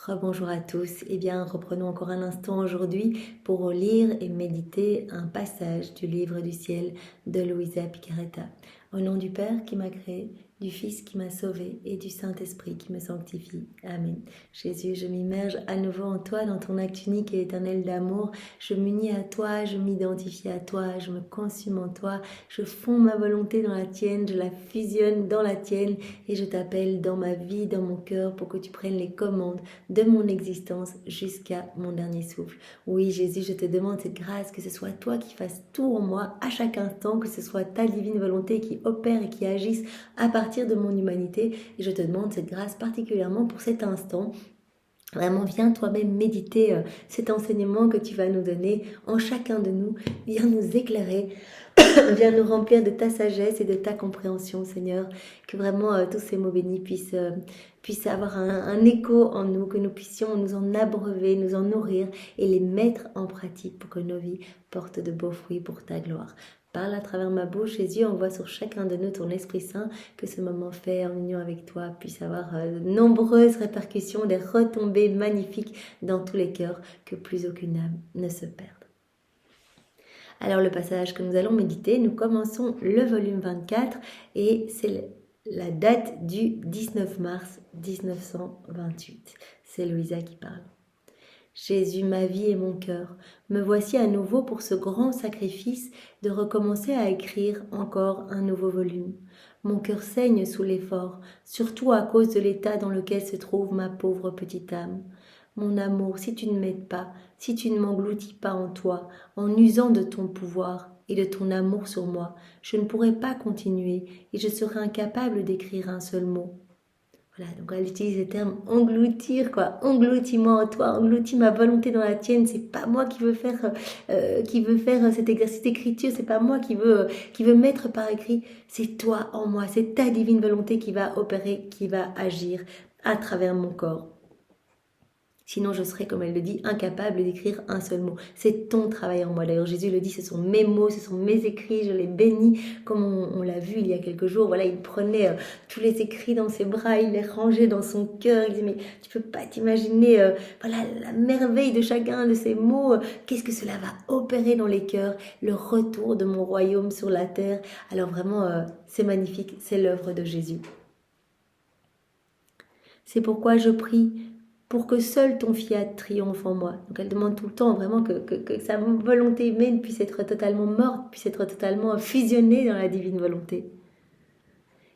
Rebonjour à tous. Eh bien, reprenons encore un instant aujourd'hui pour lire et méditer un passage du livre du ciel de Luisa Picaretta. Au nom du Père qui m'a créé, du Fils qui m'a sauvé et du Saint-Esprit qui me sanctifie. Amen. Jésus, je m'immerge à nouveau en toi, dans ton acte unique et éternel d'amour. Je m'unis à toi, je m'identifie à toi, je me consume en toi, je fonds ma volonté dans la tienne, je la fusionne dans la tienne et je t'appelle dans ma vie, dans mon cœur pour que tu prennes les commandes de mon existence jusqu'à mon dernier souffle. Oui, Jésus, je te demande cette grâce, que ce soit toi qui fasses tout en moi à chaque instant, que ce soit ta divine volonté qui opère et qui agisse à partir de mon humanité. Et je te demande cette grâce particulièrement pour cet instant. Vraiment, viens toi-même méditer cet enseignement que tu vas nous donner en chacun de nous. Viens nous éclairer, viens nous remplir de ta sagesse et de ta compréhension, Seigneur. Que vraiment tous ces mots bénis puissent avoir un écho en nous, que nous puissions nous en abreuver, nous en nourrir et les mettre en pratique pour que nos vies portent de beaux fruits pour ta gloire. Parle à travers ma bouche, Jésus, envoie sur chacun de nous ton Esprit Saint, que ce moment fait en union avec toi puisse avoir de nombreuses répercussions, des retombées magnifiques dans tous les cœurs, que plus aucune âme ne se perde. Alors le passage que nous allons méditer, nous commençons le volume 24 et c'est la date du 19 mars 1928. C'est Luisa qui parle. Jésus, ma vie et mon cœur, me voici à nouveau pour ce grand sacrifice de recommencer à écrire encore un nouveau volume. Mon cœur saigne sous l'effort, surtout à cause de l'état dans lequel se trouve ma pauvre petite âme. Mon amour, si tu ne m'aides pas, si tu ne m'engloutis pas en toi, en usant de ton pouvoir et de ton amour sur moi, je ne pourrai pas continuer et je serai incapable d'écrire un seul mot. Voilà, donc elle utilise le terme engloutir, quoi. Engloutis-moi en toi, engloutis ma volonté dans la tienne. C'est pas moi qui veux faire cet exercice d'écriture. C'est pas moi qui veut mettre par écrit. C'est toi en moi. C'est ta divine volonté qui va opérer, qui va agir à travers mon corps. Sinon, je serais, comme elle le dit, incapable d'écrire un seul mot. C'est ton travail en moi. D'ailleurs, Jésus le dit, ce sont mes mots, ce sont mes écrits, je les bénis. Comme on l'a vu il y a quelques jours, voilà, il prenait tous les écrits dans ses bras, il les rangeait dans son cœur. Il disait, mais tu peux pas t'imaginer, voilà, la merveille de chacun de ces mots. Qu'est-ce que cela va opérer dans les cœurs, le retour de mon royaume sur la terre. Alors vraiment, c'est magnifique, c'est l'œuvre de Jésus. C'est pourquoi je prie pour que seul ton fiat triomphe en moi. Donc elle demande tout le temps vraiment que sa volonté humaine puisse être totalement morte, puisse être totalement fusionnée dans la divine volonté.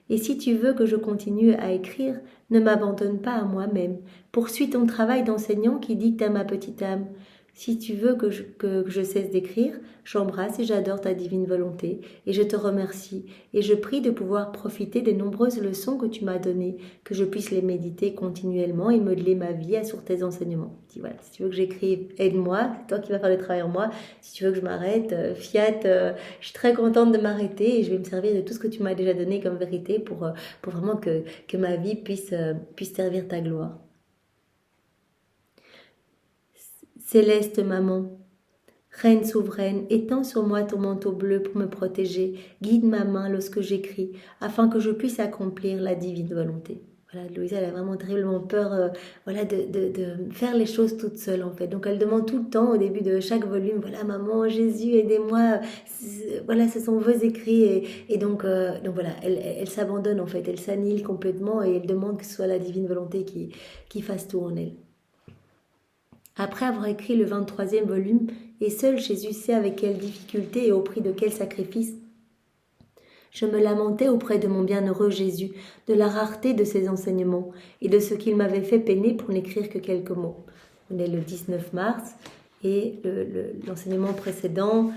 Et si tu veux que je continue à écrire, ne m'abandonne pas à moi-même. Poursuis ton travail d'enseignant qui dicte à ma petite âme. Si tu veux que je cesse d'écrire, j'embrasse et j'adore ta divine volonté, et je te remercie, et je prie de pouvoir profiter des nombreuses leçons que tu m'as données, que je puisse les méditer continuellement et modeler ma vie sur tes enseignements. Dis, voilà, si tu veux que j'écrive, aide-moi, c'est toi qui vas faire le travail en moi. Si tu veux que je m'arrête, fiat, je suis très contente de m'arrêter, et je vais me servir de tout ce que tu m'as déjà donné comme vérité pour vraiment que ma vie puisse servir ta gloire. Céleste maman, reine souveraine, étends sur moi ton manteau bleu pour me protéger, guide ma main lorsque j'écris, afin que je puisse accomplir la divine volonté. Voilà, Luisa, elle a vraiment terriblement peur de faire les choses toute seule en fait. Donc elle demande tout le temps au début de chaque volume, voilà maman, Jésus, aidez-moi, voilà, ce sont vos écrits. Et donc voilà, elle s'abandonne en fait, elle s'annihile complètement et elle demande que ce soit la divine volonté qui fasse tout en elle. Après avoir écrit le 23e volume, et seul Jésus sait avec quelle difficulté et au prix de quel sacrifice, je me lamentais auprès de mon bienheureux Jésus de la rareté de ses enseignements et de ce qu'il m'avait fait peiner pour n'écrire que quelques mots. On est le 19 mars et l'enseignement précédent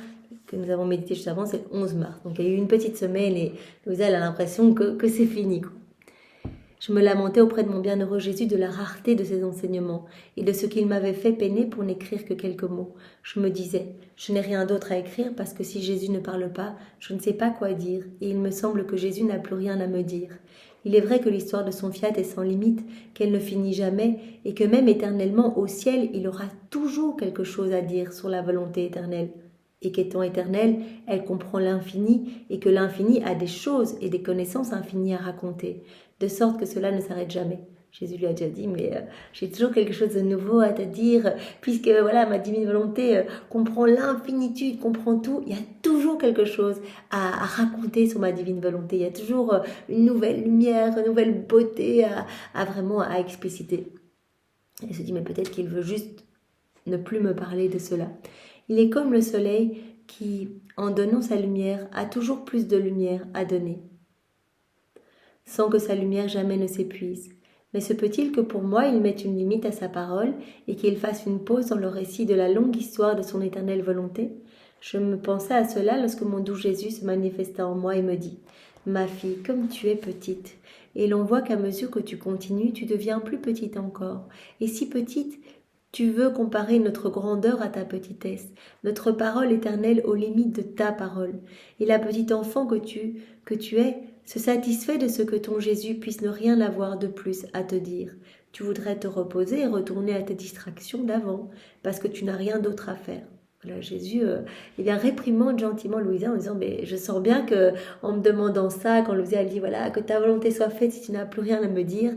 que nous avons médité juste avant, c'est le 11 mars. Donc il y a eu une petite semaine et Louisa a l'impression que c'est fini, quoi. Je me lamentais auprès de mon bienheureux Jésus de la rareté de ses enseignements et de ce qu'il m'avait fait peiner pour n'écrire que quelques mots. Je me disais, je n'ai rien d'autre à écrire parce que si Jésus ne parle pas, je ne sais pas quoi dire et il me semble que Jésus n'a plus rien à me dire. Il est vrai que l'histoire de son fiat est sans limite, qu'elle ne finit jamais et que même éternellement au ciel, il aura toujours quelque chose à dire sur la volonté éternelle. Et qu'étant éternelle, elle comprend l'infini et que l'infini a des choses et des connaissances infinies à raconter, de sorte que cela ne s'arrête jamais. Jésus lui a déjà dit, mais j'ai toujours quelque chose de nouveau à te dire, puisque voilà, ma divine volonté comprend l'infinitude, comprend tout. Il y a toujours quelque chose à raconter sur ma divine volonté. Il y a toujours une nouvelle lumière, une nouvelle beauté vraiment à expliciter. Elle se dit, mais peut-être qu'il veut juste ne plus me parler de cela. Il est comme le soleil qui, en donnant sa lumière, a toujours plus de lumière à donner, sans que sa lumière jamais ne s'épuise. Mais se peut-il que pour moi il mette une limite à sa parole et qu'il fasse une pause dans le récit de la longue histoire de son éternelle volonté? Je me pensais à cela lorsque mon doux Jésus se manifesta en moi et me dit « Ma fille, comme tu es petite, et l'on voit qu'à mesure que tu continues, tu deviens plus petite encore, et si petite, tu veux comparer notre grandeur à ta petitesse, notre parole éternelle aux limites de ta parole, et la petite enfant que tu es, se satisfait de ce que ton Jésus puisse ne rien avoir de plus à te dire. Tu voudrais te reposer et retourner à tes distractions d'avant, parce que tu n'as rien d'autre à faire. » Voilà, Jésus réprimande gentiment Louisa en disant, mais je sens bien que en me demandant ça, quand Louisa a dit, voilà, que ta volonté soit faite si tu n'as plus rien à me dire,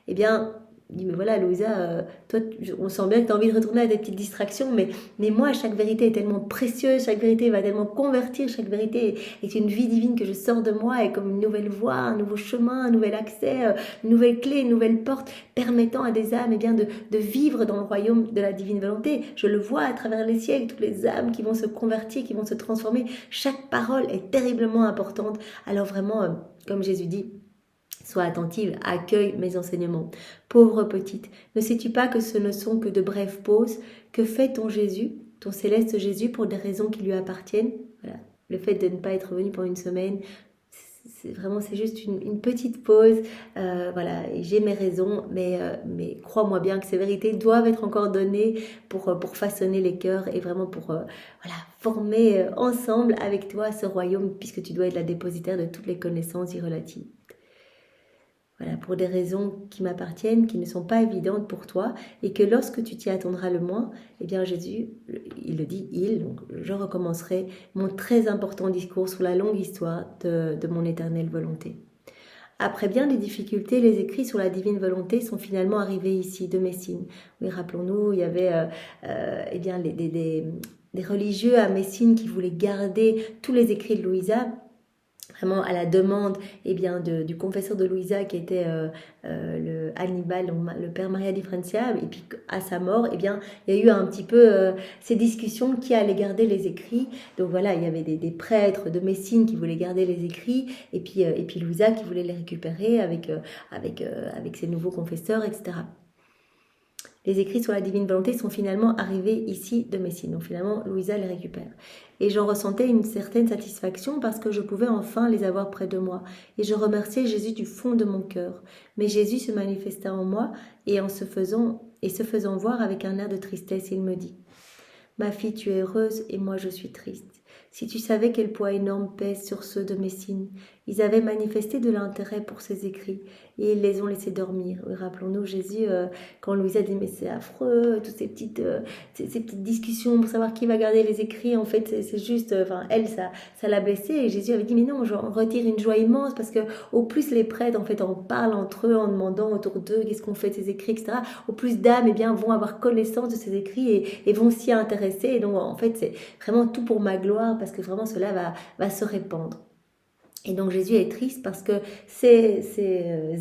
eh bien, il dit, mais voilà Louisa, toi on sent bien que tu as envie de retourner à des petites distractions, mais moi chaque vérité est tellement précieuse, chaque vérité va tellement convertir, chaque vérité est une vie divine que je sors de moi, et comme une nouvelle voie, un nouveau chemin, un nouvel accès, une nouvelle clé, une nouvelle porte permettant à des âmes de vivre dans le royaume de la divine volonté. Je le vois à travers les siècles, toutes les âmes qui vont se convertir, qui vont se transformer. Chaque parole est terriblement importante. Alors vraiment, comme Jésus dit, sois attentive, accueille mes enseignements. Pauvre petite, ne sais-tu pas que ce ne sont que de brèves pauses? Que fait ton Jésus, ton céleste Jésus, pour des raisons qui lui appartiennent? Voilà. Le fait de ne pas être venu pendant une semaine, c'est juste une petite pause. Voilà, et j'ai mes raisons, mais crois-moi bien que ces vérités doivent être encore données pour façonner les cœurs et vraiment pour former ensemble avec toi ce royaume, puisque tu dois être la dépositaire de toutes les connaissances y relatives. Voilà, pour des raisons qui m'appartiennent, qui ne sont pas évidentes pour toi, et que lorsque tu t'y attendras le moins, eh bien Jésus, il le dit, donc je recommencerai mon très important discours sur la longue histoire de mon éternelle volonté. Après bien des difficultés, les écrits sur la divine volonté sont finalement arrivés ici, de Messine. Oui, rappelons-nous, il y avait des religieux à Messine qui voulaient garder tous les écrits de Louisa, vraiment à la demande du confesseur de Louisa qui était le Hannibal, le père Maria di Francia, et puis à sa mort, il y a eu un petit peu ces discussions qui allaient garder les écrits. Donc voilà, il y avait des prêtres de Messine qui voulaient garder les écrits, et puis Louisa qui voulait les récupérer avec ses nouveaux confesseurs, etc. Les écrits sur la divine volonté sont finalement arrivés ici de Messine. Donc finalement, Louisa les récupère. Et j'en ressentais une certaine satisfaction parce que je pouvais enfin les avoir près de moi. Et je remerciais Jésus du fond de mon cœur. Mais Jésus se manifesta en moi et se faisant voir avec un air de tristesse, il me dit « Ma fille, tu es heureuse et moi je suis triste. Si tu savais quel poids énorme pèse sur ceux de Messine, ils avaient manifesté de l'intérêt pour ces écrits et ils les ont laissés dormir. » Rappelons-nous Jésus, quand Louisa dit « mais c'est affreux, toutes ces petites discussions pour savoir qui va garder les écrits, en fait c'est juste, elle ça l'a blessée. » Et Jésus avait dit « mais non, j'en retire une joie immense parce que au plus les prêtres en fait en parlent entre eux en demandant autour d'eux qu'est-ce qu'on fait de ces écrits, etc. Au plus d'âmes vont avoir connaissance de ces écrits et vont s'y intéresser. Et donc en fait c'est vraiment tout pour ma gloire parce que vraiment cela va se répandre. » Et donc Jésus est triste parce que ces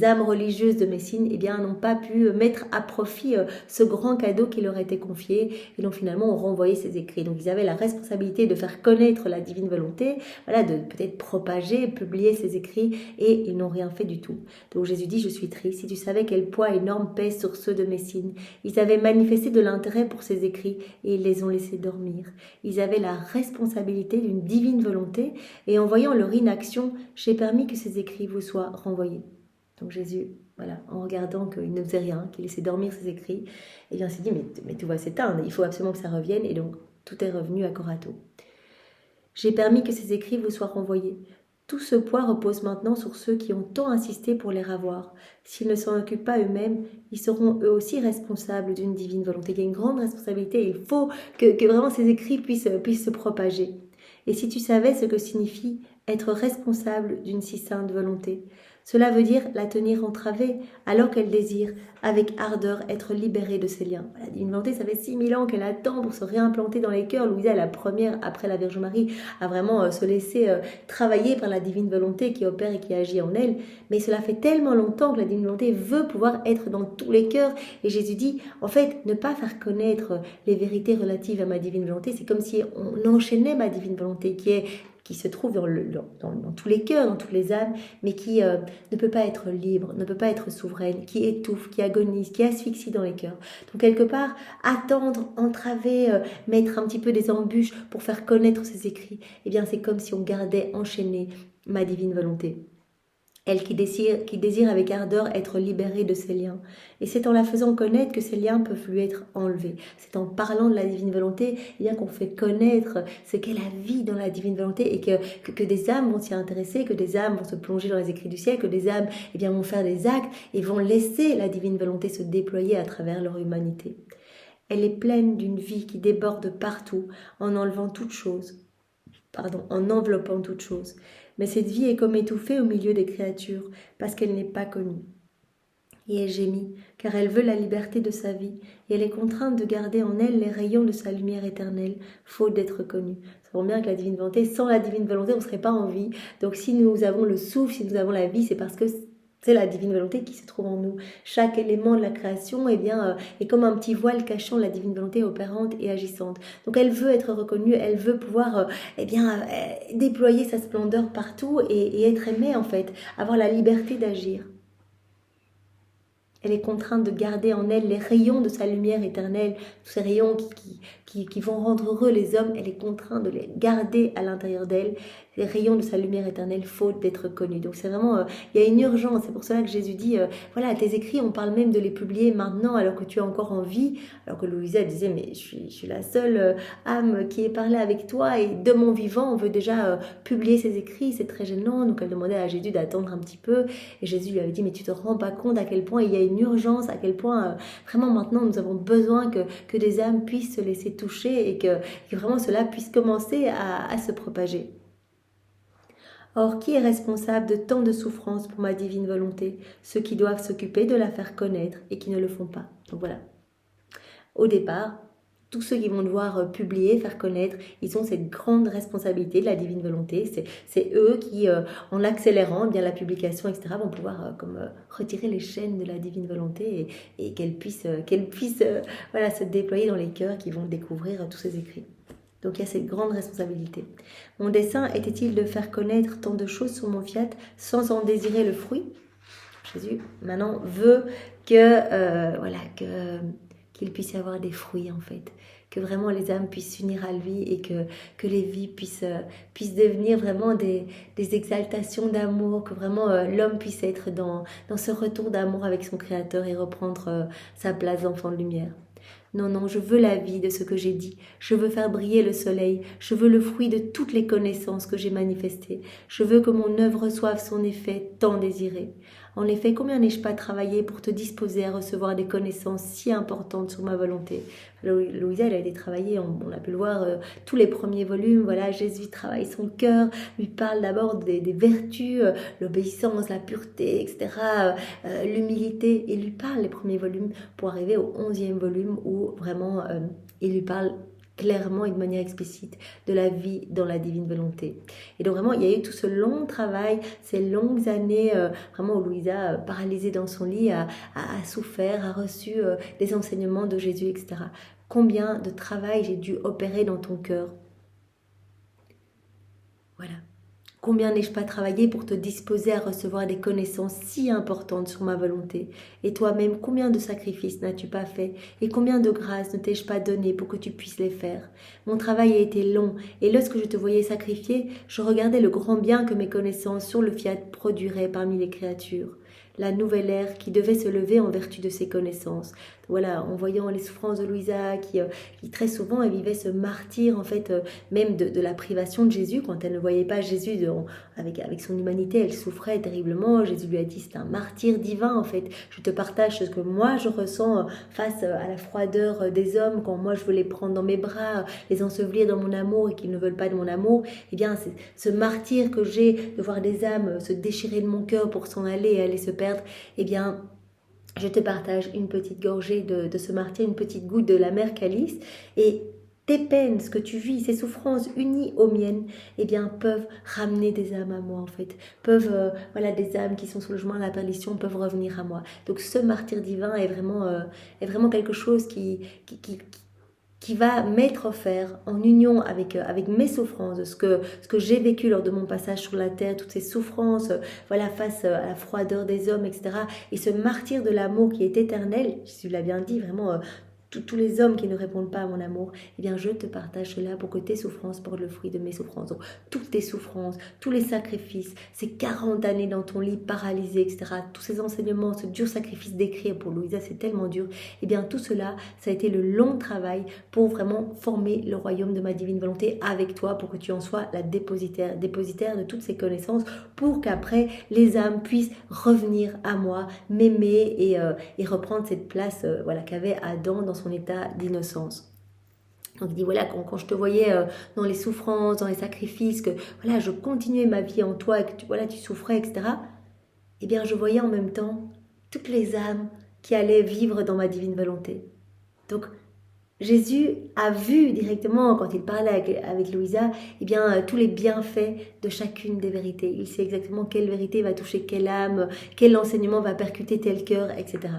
âmes religieuses de Messine n'ont pas pu mettre à profit ce grand cadeau qui leur était confié, et donc finalement ont renvoyé ces écrits. Donc ils avaient la responsabilité de faire connaître la divine volonté, de peut-être propager, publier ces écrits, et ils n'ont rien fait du tout. Donc Jésus dit « Je suis triste, si tu savais quel poids énorme pèse sur ceux de Messine. Ils avaient manifesté de l'intérêt pour ces écrits et ils les ont laissés dormir. Ils avaient la responsabilité d'une divine volonté et en voyant leur inaction, j'ai permis que ces écrits vous soient renvoyés. » Donc Jésus, en regardant qu'il ne faisait rien, qu'il laissait dormir ses écrits, il s'est dit mais tout va s'éteindre, il faut absolument que ça revienne, et donc tout est revenu à Corato. J'ai permis que ces écrits vous soient renvoyés. Tout ce poids repose maintenant sur ceux qui ont tant insisté pour les ravoir. S'ils ne s'en occupent pas eux-mêmes, ils seront eux aussi responsables d'une divine volonté. Il y a une grande responsabilité, et il faut que vraiment ces écrits puissent se propager. Et si tu savais ce que signifie être responsable d'une si sainte volonté, Cela veut dire la tenir entravée alors qu'elle désire avec ardeur être libérée de ses liens. La divine volonté, ça fait 6000 ans qu'elle attend pour se réimplanter dans les cœurs. Louisa est la première, après la Vierge Marie, à vraiment se laisser travailler par la divine volonté qui opère et qui agit en elle. Mais cela fait tellement longtemps que la divine volonté veut pouvoir être dans tous les cœurs. Et Jésus dit, en fait, ne pas faire connaître les vérités relatives à ma divine volonté, c'est comme si on enchaînait ma divine volonté qui se trouve dans tous les cœurs, dans toutes les âmes, mais qui ne peut pas être libre, ne peut pas être souveraine, qui étouffe, qui agonise, qui asphyxie dans les cœurs. Donc quelque part, attendre, entraver, mettre un petit peu des embûches pour faire connaître ses écrits, eh bien c'est comme si on gardait enchaîné ma divine volonté. Elle qui désire avec ardeur être libérée de ses liens. Et c'est en la faisant connaître que ces liens peuvent lui être enlevés. C'est en parlant de la divine volonté qu'on fait connaître ce qu'est la vie dans la divine volonté et que des âmes vont s'y intéresser, que des âmes vont se plonger dans les écrits du ciel, que des âmes vont faire des actes et vont laisser la divine volonté se déployer à travers leur humanité. Elle est pleine d'une vie qui déborde partout en enlevant toute chose. En enveloppant toute chose. Mais cette vie est comme étouffée au milieu des créatures, parce qu'elle n'est pas connue. Et elle gémit, car elle veut la liberté de sa vie, et elle est contrainte de garder en elle les rayons de sa lumière éternelle, faute d'être connue. Ça sent bien que la divine volonté, sans la divine volonté, on ne serait pas en vie. Donc si nous avons le souffle, si nous avons la vie, c'est parce que c'est la divine volonté qui se trouve en nous. Chaque élément de la création est comme un petit voile cachant la divine volonté opérante et agissante. Donc elle veut être reconnue, elle veut pouvoir déployer sa splendeur partout et être aimée en fait, avoir la liberté d'agir. Elle est contrainte de garder en elle les rayons de sa lumière éternelle, tous ces rayons qui vont rendre heureux les hommes. Elle est contrainte de les garder à l'intérieur d'elle, les rayons de sa lumière éternelle, faute d'être connue. Donc c'est vraiment, il y a une urgence. C'est pour cela que Jésus dit, voilà, tes écrits, on parle même de les publier maintenant alors que tu es encore en vie. Alors que Louisa disait, mais je suis la seule âme qui ait parlé avec toi et de mon vivant, on veut déjà publier ses écrits, c'est très gênant. Donc elle demandait à Jésus d'attendre un petit peu. Et Jésus lui avait dit, mais tu te rends pas compte à quel point il y a une urgence, à quel point vraiment maintenant nous avons besoin que des âmes puissent se laisser toucher et que vraiment cela puisse commencer à se propager. Or, qui est responsable de tant de souffrances pour ma divine volonté? Ceux qui doivent s'occuper de la faire connaître et qui ne le font pas. Donc voilà. Au départ, tous ceux qui vont devoir publier, faire connaître, ils ont cette grande responsabilité de la divine volonté. C'est eux qui, en accélérant bien la publication, etc., vont pouvoir retirer les chaînes de la divine volonté et qu'elle puisse se déployer dans les cœurs qui vont découvrir tous ces écrits. Donc il y a cette grande responsabilité. Mon dessein était-il de faire connaître tant de choses sur mon fiat sans en désirer le fruit? Jésus maintenant veut qu'il puisse y avoir des fruits en fait, que vraiment les âmes puissent s'unir à lui et que les vies puissent devenir vraiment des exaltations d'amour, que vraiment l'homme puisse être dans ce retour d'amour avec son Créateur et reprendre sa place d'enfant de lumière. Non, je veux la vie de ce que j'ai dit. Je veux faire briller le soleil. Je veux le fruit de toutes les connaissances que j'ai manifestées. Je veux que mon œuvre reçoive son effet tant désiré. En effet, combien n'ai-je pas travaillé pour te disposer à recevoir des connaissances si importantes sur ma volonté? Louisa, elle a été travaillée, on a pu le voir, tous les premiers volumes. Voilà, Jésus travaille son cœur, lui parle d'abord des vertus, l'obéissance, la pureté, etc., l'humilité. Il lui parle les premiers volumes pour arriver au 11e volume où vraiment il lui parle clairement et de manière explicite de la vie dans la divine volonté. Et donc vraiment, il y a eu tout ce long travail, ces longues années vraiment où Louisa, paralysée dans son lit, a souffert, a reçu des enseignements de Jésus, etc. Combien de travail j'ai dû opérer dans ton cœur? Voilà. Combien n'ai-je pas travaillé pour te disposer à recevoir des connaissances si importantes sur ma volonté? Et toi-même, combien de sacrifices n'as-tu pas fait? Et combien de grâces ne t'ai-je pas donné pour que tu puisses les faire? Mon travail a été long, et lorsque je te voyais sacrifier, je regardais le grand bien que mes connaissances sur le fiat produiraient parmi les créatures. La nouvelle ère qui devait se lever en vertu de ces connaissances. Voilà, en voyant les souffrances de Louisa, qui très souvent, elle vivait ce martyre, en fait, même de la privation de Jésus, quand elle ne voyait pas Jésus avec son humanité, elle souffrait terriblement. Jésus lui a dit, c'est un martyr divin, en fait. Je te partage ce que moi, je ressens face à la froideur des hommes, quand moi, je veux les prendre dans mes bras, les ensevelir dans mon amour et qu'ils ne veulent pas de mon amour. Eh bien, c'est ce martyr que j'ai de voir des âmes se déchirer de mon cœur pour s'en aller et aller se perdre, eh bien, je te partage une petite gorgée de ce martyr, une petite goutte de la mère Calice, et tes peines, ce que tu vis, ces souffrances unies aux miennes, eh bien, peuvent ramener des âmes à moi, en fait. Peuvent, voilà, des âmes qui sont sur le chemin de la perdition peuvent revenir à moi. Donc, ce martyr divin est vraiment quelque chose qui va m'être offert en union avec mes souffrances, ce que j'ai vécu lors de mon passage sur la terre, toutes ces souffrances, voilà, face à la froideur des hommes, etc. Et ce martyr de l'amour qui est éternel, Jésus l'a bien dit, vraiment, tous les hommes qui ne répondent pas à mon amour, eh bien, je te partage cela pour que tes souffrances portent le fruit de mes souffrances. Donc, toutes tes souffrances, tous les sacrifices, ces 40 années dans ton lit paralysé, etc., tous ces enseignements, ce dur sacrifice d'écrire pour Louisa, c'est tellement dur, eh bien, tout cela, ça a été le long travail pour vraiment former le royaume de ma divine volonté avec toi, pour que tu en sois la dépositaire de toutes ces connaissances, pour qu'après, les âmes puissent revenir à moi, m'aimer et reprendre cette place voilà, qu'avait Adam dans son état d'innocence. Donc il dit voilà, quand je te voyais dans les souffrances, dans les sacrifices, que voilà, je continuais ma vie en toi et que tu souffrais, etc. Eh bien je voyais en même temps toutes les âmes qui allaient vivre dans ma divine volonté. Donc Jésus a vu directement, quand il parlait avec Louisa, eh bien, tous les bienfaits de chacune des vérités. Il sait exactement quelle vérité va toucher quelle âme, quel enseignement va percuter tel cœur, etc.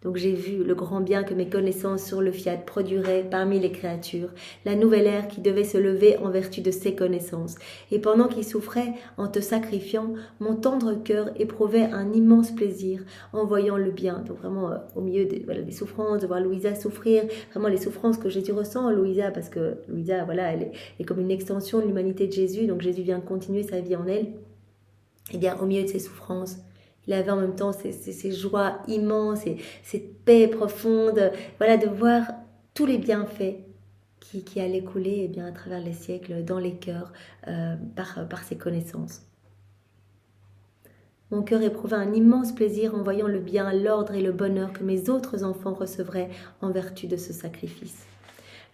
Donc j'ai vu le grand bien que mes connaissances sur le fiat produiraient parmi les créatures, la nouvelle ère qui devait se lever en vertu de ces connaissances. Et pendant qu'il souffrait en te sacrifiant, mon tendre cœur éprouvait un immense plaisir en voyant le bien. Donc vraiment au milieu des souffrances, de voir Louisa souffrir, vraiment les souffrances que Jésus ressent en Louisa, parce que Louisa, voilà, elle est comme une extension de l'humanité de Jésus, donc Jésus vient continuer sa vie en elle. Et bien au milieu de ces souffrances, il avait en même temps ces joies immenses, cette paix profonde, voilà, de voir tous les bienfaits qui allaient couler eh bien, à travers les siècles dans les cœurs par ses connaissances. Mon cœur éprouvait un immense plaisir en voyant le bien, l'ordre et le bonheur que mes autres enfants recevraient en vertu de ce sacrifice.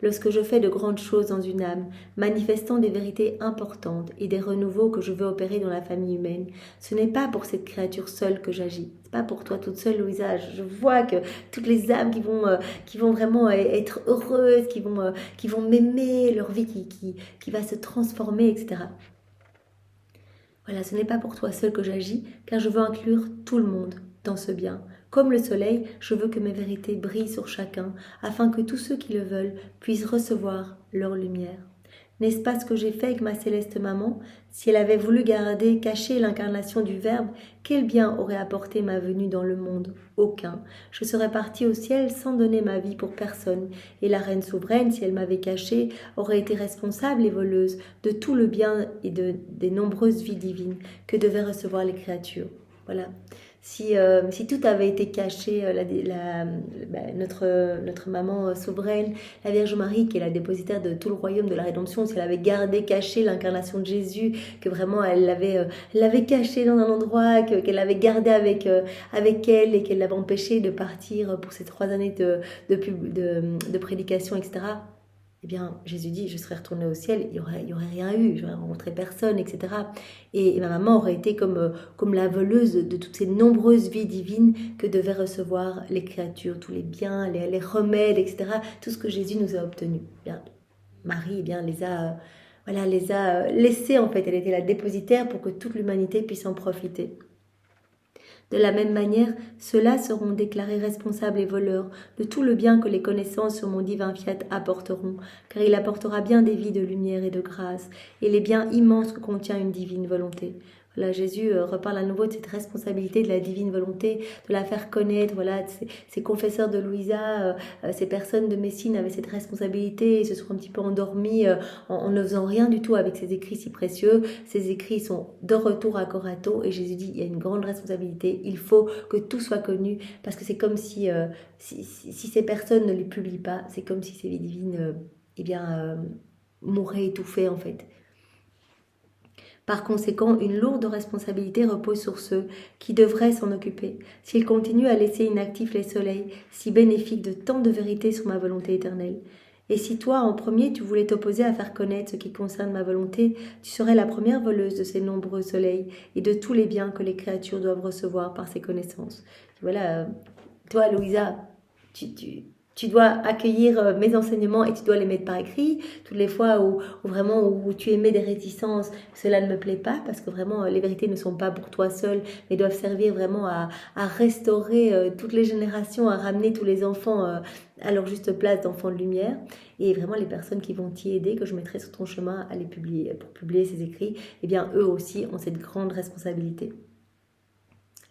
Lorsque je fais de grandes choses dans une âme, manifestant des vérités importantes et des renouveaux que je veux opérer dans la famille humaine, ce n'est pas pour cette créature seule que j'agis. C'est pas pour toi toute seule, Louisa. Je vois que toutes les âmes qui vont vraiment être heureuses, qui vont m'aimer, leur vie qui va se transformer, etc. Voilà, ce n'est pas pour toi seul que j'agis, car je veux inclure tout le monde dans ce bien. Comme le soleil, je veux que mes vérités brillent sur chacun, afin que tous ceux qui le veulent puissent recevoir leur lumière. N'est-ce pas ce que j'ai fait avec ma céleste maman? Si elle avait voulu garder, cacher l'incarnation du Verbe, quel bien aurait apporté ma venue dans le monde? Aucun. Je serais partie au ciel sans donner ma vie pour personne, et la reine souveraine, si elle m'avait cachée, aurait été responsable et voleuse de tout le bien et des nombreuses vies divines que devaient recevoir les créatures. Voilà. Si tout avait été caché, notre maman souveraine, la Vierge Marie, qui est la dépositaire de tout le royaume de la rédemption, si elle avait gardé caché l'incarnation de Jésus, que vraiment elle l'avait caché dans un endroit, qu'elle l'avait gardé avec elle et qu'elle l'avait empêché de partir pour ces 3 années de prédication, etc., eh bien, Jésus dit, je serais retournée au ciel, il y aurait rien eu, j'aurais rencontré personne, etc. Et ma maman aurait été comme la voleuse de toutes ces nombreuses vies divines que devaient recevoir les créatures, tous les biens, les remèdes, etc. Tout ce que Jésus nous a obtenu. Bien, Marie, eh bien, les a laissés, en fait. Elle était la dépositaire pour que toute l'humanité puisse en profiter. De la même manière, ceux-là seront déclarés responsables et voleurs de tout le bien que les connaissances sur mon divin fiat apporteront, car il apportera bien des vies de lumière et de grâce, et les biens immenses que contient une divine volonté. Voilà, Jésus reparle à nouveau de cette responsabilité de la divine volonté, de la faire connaître. Voilà, ces confesseurs de Louisa, ces personnes de Messine avaient cette responsabilité et se sont un petit peu endormis en ne faisant rien du tout avec ces écrits si précieux. Ces écrits sont de retour à Corato et Jésus dit il y a une grande responsabilité, il faut que tout soit connu parce que c'est comme si, si ces personnes ne les publient pas, c'est comme si ces vies divines mouraient étouffées en fait. Par conséquent, une lourde responsabilité repose sur ceux qui devraient s'en occuper. S'ils continuent à laisser inactifs les soleils, si bénéfiques de tant de vérité sur ma volonté éternelle. Et si toi, en premier, tu voulais t'opposer à faire connaître ce qui concerne ma volonté, tu serais la première voleuse de ces nombreux soleils et de tous les biens que les créatures doivent recevoir par ces connaissances. Voilà, toi, Louisa, tu dois accueillir mes enseignements et tu dois les mettre par écrit. Toutes les fois où tu émets des réticences, cela ne me plaît pas parce que vraiment les vérités ne sont pas pour toi seul, mais doivent servir vraiment à restaurer toutes les générations, à ramener tous les enfants à leur juste place d'enfants de lumière. Et vraiment les personnes qui vont t'y aider, que je mettrai sur ton chemin à les publier, pour publier ces écrits, eh bien eux aussi ont cette grande responsabilité.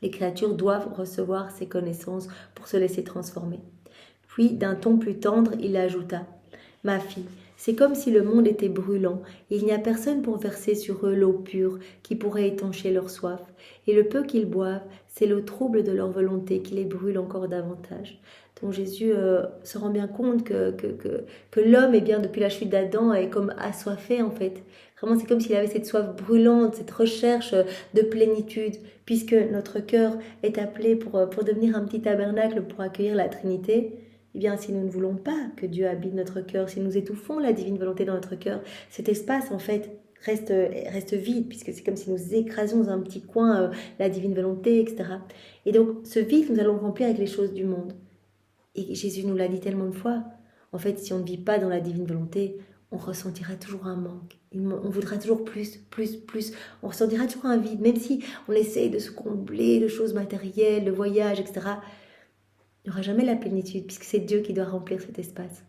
Les créatures doivent recevoir ces connaissances pour se laisser transformer. Puis, d'un ton plus tendre, il ajouta « Ma fille, c'est comme si le monde était brûlant, et il n'y a personne pour verser sur eux l'eau pure qui pourrait étancher leur soif. Et le peu qu'ils boivent, c'est le trouble de leur volonté qui les brûle encore davantage. » Donc Jésus se rend bien compte que l'homme, eh bien, depuis la chute d'Adam, est comme assoiffé en fait. Vraiment, c'est comme s'il avait cette soif brûlante, cette recherche de plénitude, puisque notre cœur est appelé pour devenir un petit tabernacle pour accueillir la Trinité. Eh bien, si nous ne voulons pas que Dieu habite notre cœur, si nous étouffons la divine volonté dans notre cœur, cet espace, en fait, reste vide, puisque c'est comme si nous écrasions dans un petit coin la divine volonté, etc. Et donc, ce vide, nous allons le remplir avec les choses du monde. Et Jésus nous l'a dit tellement de fois. En fait, si on ne vit pas dans la divine volonté, on ressentira toujours un manque. On voudra toujours plus. On ressentira toujours un vide, même si on essaye de se combler de choses matérielles, de voyages, etc. Il n'y aura jamais la plénitude, puisque c'est Dieu qui doit remplir cet espace.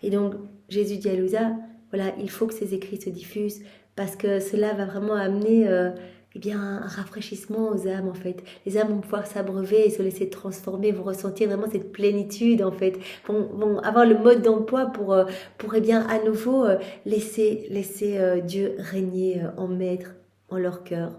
Et donc, Jésus dit à Louisa, voilà, il faut que ces écrits se diffusent, parce que cela va vraiment amener un rafraîchissement aux âmes, en fait. Les âmes vont pouvoir s'abreuver et se laisser transformer, vont ressentir vraiment cette plénitude, en fait. Vont avoir le mode d'emploi pour à nouveau laisser Dieu régner en maître en leur cœur.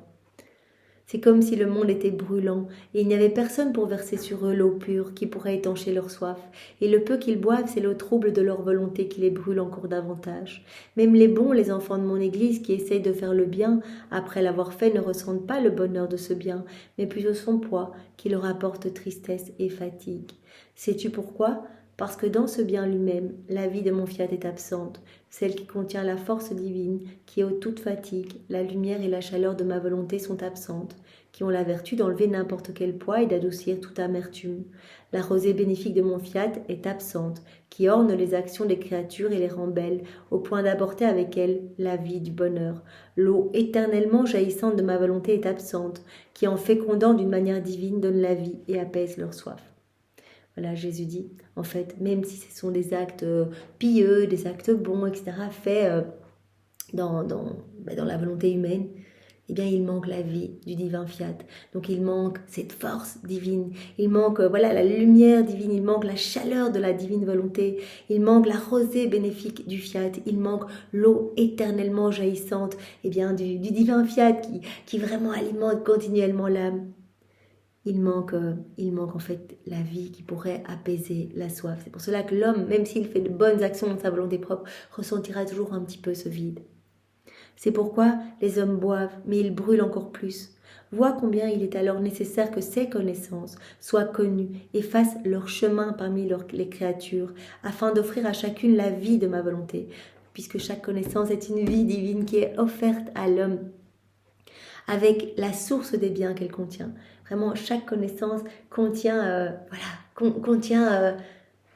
C'est comme si le monde était brûlant, et il n'y avait personne pour verser sur eux l'eau pure qui pourrait étancher leur soif, et le peu qu'ils boivent, c'est l'eau trouble de leur volonté qui les brûle encore davantage. Même les bons, les enfants de mon Église qui essayent de faire le bien, après l'avoir fait, ne ressentent pas le bonheur de ce bien, mais plutôt son poids, qui leur apporte tristesse et fatigue. Sais-tu pourquoi ? Parce que dans ce bien lui-même, la vie de mon fiat est absente, celle qui contient la force divine, qui ôte toute fatigue, la lumière et la chaleur de ma volonté sont absentes, qui ont la vertu d'enlever n'importe quel poids et d'adoucir toute amertume. La rosée bénéfique de mon fiat est absente, qui orne les actions des créatures et les rend belles, au point d'apporter avec elle la vie du bonheur. L'eau éternellement jaillissante de ma volonté est absente, qui en fécondant d'une manière divine donne la vie et apaise leur soif. Voilà, Jésus dit, en fait, même si ce sont des actes pieux, des actes bons, etc., faits dans la volonté humaine, eh bien, il manque la vie du divin fiat. Donc, il manque cette force divine. Il manque, la lumière divine. Il manque la chaleur de la divine volonté. Il manque la rosée bénéfique du fiat. Il manque l'eau éternellement jaillissante, du divin fiat qui vraiment alimente continuellement l'âme. Il manque en fait la vie qui pourrait apaiser la soif. C'est pour cela que l'homme, même s'il fait de bonnes actions dans sa volonté propre, ressentira toujours un petit peu ce vide. C'est pourquoi les hommes boivent, mais ils brûlent encore plus. Vois combien il est alors nécessaire que ces connaissances soient connues et fassent leur chemin parmi les créatures, afin d'offrir à chacune la vie de ma volonté, puisque chaque connaissance est une vie divine qui est offerte à l'homme, avec la source des biens qu'elle contient. Vraiment, chaque connaissance contient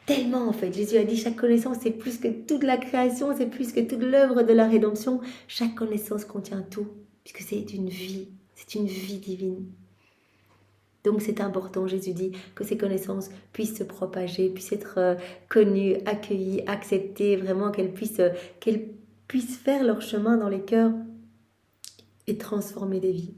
tellement en fait. Jésus a dit chaque connaissance c'est plus que toute la création, c'est plus que toute l'œuvre de la rédemption. Chaque connaissance contient tout, puisque c'est une vie divine. Donc c'est important, Jésus dit, que ces connaissances puissent se propager, puissent être connues, accueillies, acceptées, vraiment qu'elles puissent faire leur chemin dans les cœurs et transformer des vies.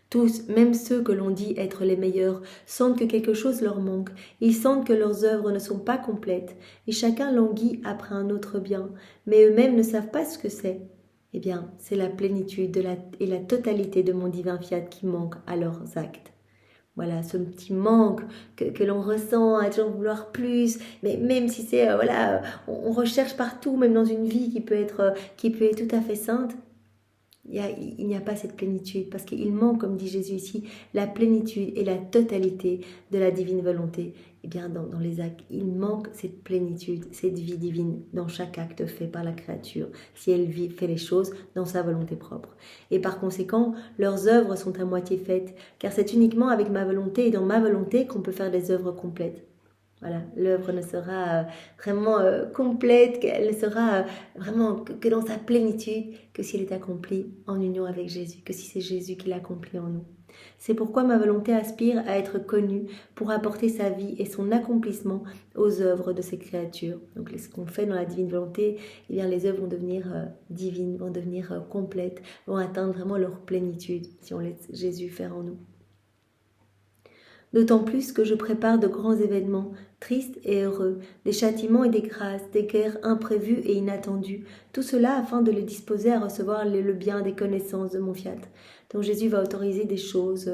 Tous, même ceux que l'on dit être les meilleurs, sentent que quelque chose leur manque. Ils sentent que leurs œuvres ne sont pas complètes, et chacun languit après un autre bien, mais eux-mêmes ne savent pas ce que c'est. Eh bien, c'est la plénitude et la totalité de mon divin fiat qui manque à leurs actes. Voilà, ce petit manque que l'on ressent à toujours vouloir plus, mais même si c'est, voilà, on recherche partout, même dans une vie qui peut être tout à fait sainte, il n'y a pas cette plénitude, parce qu'il manque, comme dit Jésus ici, la plénitude et la totalité de la divine volonté. Eh bien, dans les actes, il manque cette plénitude, cette vie divine dans chaque acte fait par la créature, si elle fait les choses dans sa volonté propre. Et par conséquent, leurs œuvres sont à moitié faites, car c'est uniquement avec ma volonté et dans ma volonté qu'on peut faire des œuvres complètes. Voilà, l'œuvre ne sera vraiment complète, qu'elle ne sera vraiment que dans sa plénitude, que si elle est accomplie en union avec Jésus, que si c'est Jésus qui l'accomplit en nous. C'est pourquoi ma volonté aspire à être connue pour apporter sa vie et son accomplissement aux œuvres de ces créatures. Donc ce qu'on fait dans la divine volonté, eh bien, les œuvres vont devenir divines, vont devenir complètes, vont atteindre vraiment leur plénitude si on laisse Jésus faire en nous. D'autant plus que je prépare de grands événements, tristes et heureux, des châtiments et des grâces, des guerres imprévues et inattendues, tout cela afin de les disposer à recevoir le bien des connaissances de mon fiat. Donc Jésus va autoriser des choses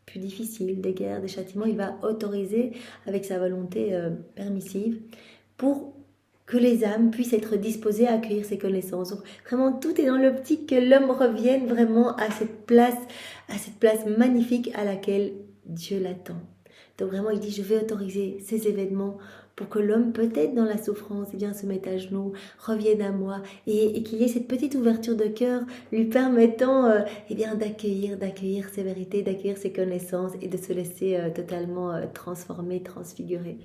plus difficiles, des guerres, des châtiments, il va autoriser avec sa volonté permissive pour que les âmes puissent être disposées à accueillir ces connaissances. Donc vraiment tout est dans l'optique que l'homme revienne vraiment à cette place magnifique à laquelle Dieu l'attend. Donc vraiment, il dit, je vais autoriser ces événements pour que l'homme, peut-être dans la souffrance, eh bien, se mette à genoux, revienne à moi, et qu'il y ait cette petite ouverture de cœur lui permettant eh bien, d'accueillir ces vérités, d'accueillir ces connaissances et de se laisser totalement transformer, transfigurer.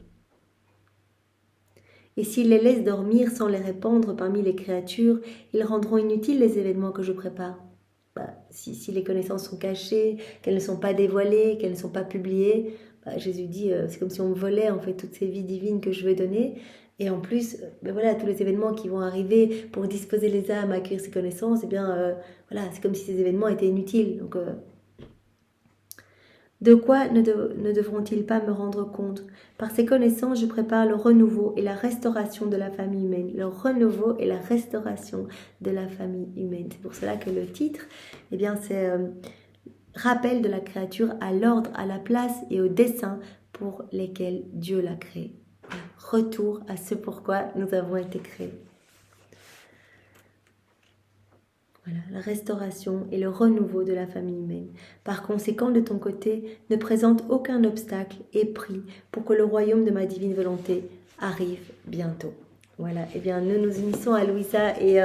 Et s'il les laisse dormir sans les répandre parmi les créatures, ils rendront inutiles les événements que je prépare. Si les connaissances sont cachées, qu'elles ne sont pas dévoilées, qu'elles ne sont pas publiées, Jésus dit, c'est comme si on me volait en fait toutes ces vies divines que je vais donner. Et en plus, voilà, tous les événements qui vont arriver pour disposer les âmes à accueillir ces connaissances, eh bien, voilà, c'est comme si ces événements étaient inutiles. Donc, de quoi ne devront-ils pas me rendre compte? Par ces connaissances, je prépare le renouveau et la restauration de la famille humaine. Le renouveau et la restauration de la famille humaine. C'est pour cela que le titre, eh bien, c'est rappel de la créature à l'ordre, à la place et au dessein pour lesquels Dieu l'a créé. Retour à ce pourquoi nous avons été créés. Voilà, la restauration et le renouveau de la famille humaine. Par conséquent, de ton côté, ne présente aucun obstacle et prie pour que le royaume de ma divine volonté arrive bientôt. Voilà, eh bien, nous nous unissons à Louisa et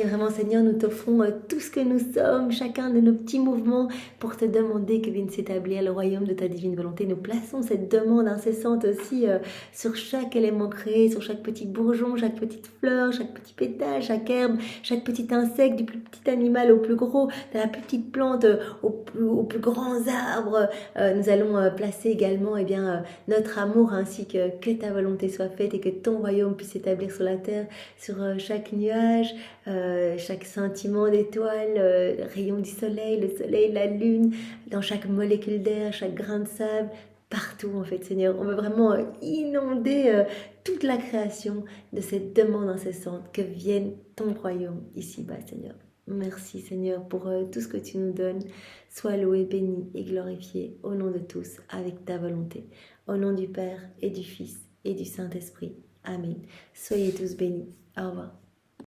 vraiment, Seigneur, nous t'offrons tout ce que nous sommes, chacun de nos petits mouvements pour te demander que vienne s'établir le royaume de ta divine volonté. Nous plaçons cette demande incessante aussi sur chaque élément créé, sur chaque petit bourgeon, chaque petite fleur, chaque petit pétale, chaque herbe, chaque petit insecte, du plus petit animal au plus gros, de la petite plante aux plus grands arbres. Nous allons placer également eh bien, notre amour ainsi que ta volonté soit faite et que ton royaume puisse s'établir sur la terre, sur chaque nuage, chaque scintillement d'étoiles, rayon du soleil, le soleil, la lune, dans chaque molécule d'air, chaque grain de sable, partout en fait, Seigneur. On veut vraiment inonder toute la création de cette demande incessante que vienne ton royaume ici-bas, Seigneur. Merci Seigneur pour tout ce que tu nous donnes. Sois loué, béni et glorifié au nom de tous avec ta volonté. Au nom du Père et du Fils et du Saint-Esprit. Amen. Soyez tous bénis. Au revoir.